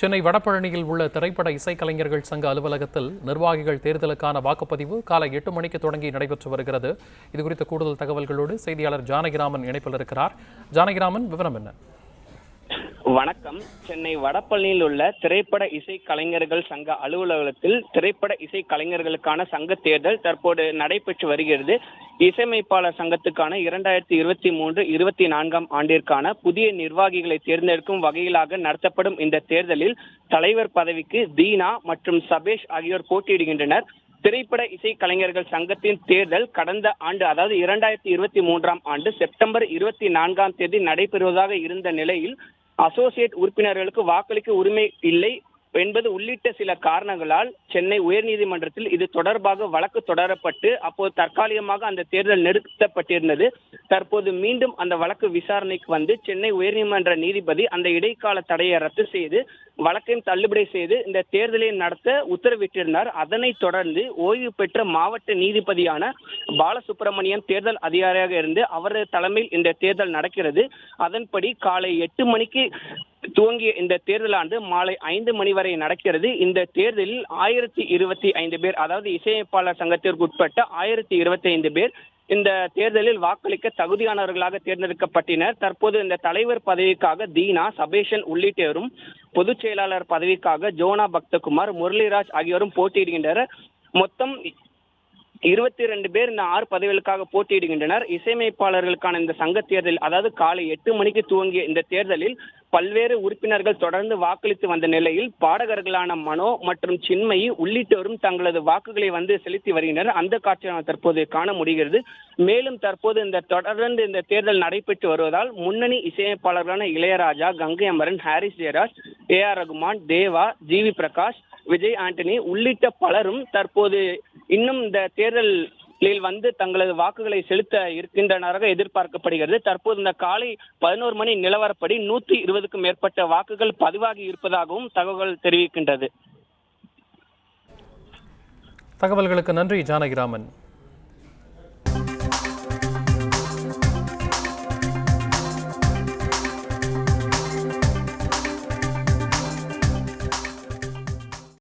சென்னை வடபழனியில் உள்ள திரைப்பட இசைக்கலைஞர்கள் சங்க அலுவலகத்தில் நிர்வாகிகள் தேர்தலுக்கான வாக்குப்பதிவு காலை 8 மணிக்கு தொடங்கி நடைபெற்று வருகிறது. இதுகுறித்த கூடுதல் தகவல்களோடு செய்தியாளர் ஜானகிராமன் இணைப்பில் இருக்கிறார். ஜானகிராமன், விவரம் என்ன? வணக்கம். சென்னை வடபழனியில் உள்ள திரைப்பட இசை கலைஞர்கள் சங்க அலுவலகத்தில் திரைப்பட இசை கலைஞர்களுக்கான சங்க தேர்தல் தற்போது நடைபெற்று வருகிறது. இசையமைப்பாளர் சங்கத்துக்கான 2023-24 ஆண்டிற்கான புதிய நிர்வாகிகளை தேர்ந்தெடுக்கும் வகையிலாக நடத்தப்படும் இந்த தேர்தலில் தலைவர் பதவிக்கு தீனா மற்றும் சபேஷ் ஆகியோர் போட்டியிடுகின்றனர். திரைப்பட இசை கலைஞர்கள் சங்கத்தின் தேர்தல் கடந்த ஆண்டு, அதாவது 2023 ஆண்டு செப்டம்பர் 24 நடைபெறுவதாக இருந்த நிலையில் அசோசியேட் உறுப்பினர்களுக்கு வாக்களிக்க உரிமை இல்லை என்பது உள்ளிட்ட சில காரணங்களால் சென்னை உயர்நீதிமன்றத்தில் இது தொடர்பாக வழக்கு தொடரப்பட்டு அப்போது தற்காலிகமாக அந்த தேர்தல் நிறுத்தப்பட்டிருந்தது. தற்போது மீண்டும் அந்த வழக்கு விசாரணைக்கு வந்து சென்னை உயர்நீதிமன்ற நீதிபதி அந்த இடைக்கால தடையை ரத்து செய்து வழக்கையும் தள்ளுபடி செய்து இந்த தேர்தலை நடத்த உத்தரவிட்டிருந்தார். அதனைத் தொடர்ந்து ஓய்வு பெற்ற மாவட்ட நீதிபதியான பாலசுப்ரமணியம் தேர்தல் அதிகாரியாக இருந்து அவரது தலைமையில் இந்த தேர்தல் நடக்கிறது. அதன்படி காலை 8 மணிக்கு துவங்கிய இந்த தேர்தலாண்டு மாலை 5 மணி வரை நடக்கிறது. இந்த தேர்தலில் 1025 பேர், அதாவது இசையமைப்பாளர் சங்கத்திற்கு உட்பட்ட 1025 பேர் இந்த தேர்தலில் வாக்களிக்க தகுதியானவர்களாக தேர்ந்தெடுக்கப்பட்டனர். தற்போது இந்த தலைவர் பதவிக்காக தீனா, சபேஷன் உள்ளிட்டோரும், பொதுச் செயலாளர் பதவிக்காக ஜோனா பக்தகுமார், முரளிராஜ் ஆகியோரும் போட்டியிடுகின்றனர். மொத்தம் 22 பேர் இந்த 6 பதவிகளுக்காக போட்டியிடுகின்றனர். இசையமைப்பாளர்களுக்கான இந்த சங்க தேர்தல், அதாவது காலை 8 மணிக்கு துவங்கிய இந்த தேர்தலில் பல்வேறு உறுப்பினர்கள் தொடர்ந்து வாக்களித்து வந்த நிலையில் பாடகர்களான மனோ மற்றும் சின்மயி உள்ளிட்டோரும் தங்களது வாக்குகளை வந்து செலுத்தி வருகின்றனர். அந்த காட்சியை தற்போது காண முடிகிறது. மேலும் தற்போது தொடர்ந்து இந்த தேர்தல் நடைபெற்று வருவதால் முன்னணி இசையமைப்பாளர்களான இளையராஜா, கங்கை அமரன், ஹாரிஸ் ஜெயராஜ், AR ரகுமான், தேவா, GV பிரகாஷ், விஜய் ஆண்டனி உள்ளிட்ட பலரும் தற்போது இன்னும் இந்த தேர்தலில் வந்து தங்களது வாக்குகளை செலுத்த இருக்கின்றனராக எதிர்பார்க்கப்படுகிறது. தற்போது இந்த காலை 11 மணி நிலவரப்படி 120க்கும் மேற்பட்ட வாக்குகள் பதிவாகி இருப்பதாகவும் தகவல் தெரிவிக்கின்றது. தகவல்களுக்கு நன்றி ஜானகிராமன்.